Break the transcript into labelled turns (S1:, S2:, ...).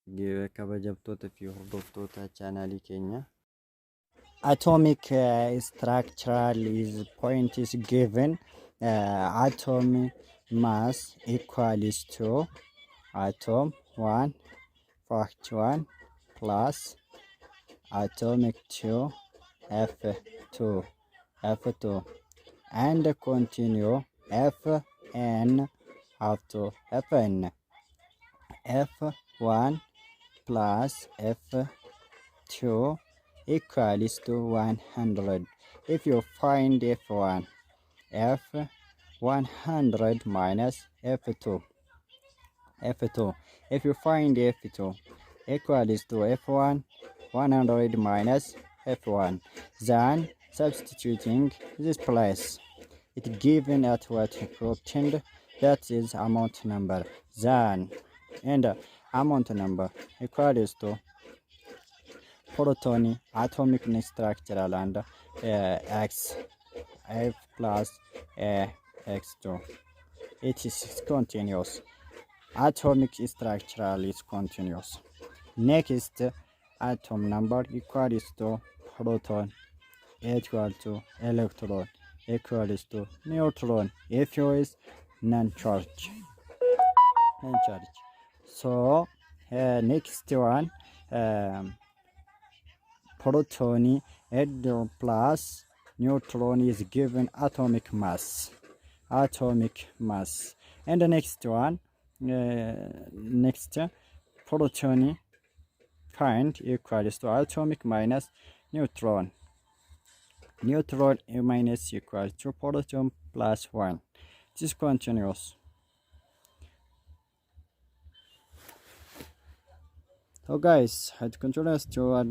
S1: kabajamtoota fi hordoftoota chaanaalii keenya.
S2: Atomic structure is point is given. Atom mass equals to atom 1 fact 1 plus atomic 2 F2 and continue Fn up to Fn. F1 plus F2 equals to 100. If you find F1, F100 minus F2. If you find F2 equals to F1, 100 minus F1, then substituting this place, it given at what obtained, that is amount number, then and amount number equals to proton atomic structural and x f plus x2. It is continuous. Atomic structural is continuous. Next, atom number equals to proton equal to electron equals to neutron if you is non-charge. So next one, proton and plus neutron is given atomic mass. And the next one, next proton find equals to atomic minus neutron minus equals to proton plus 1. This is continuous. So guys, it continues to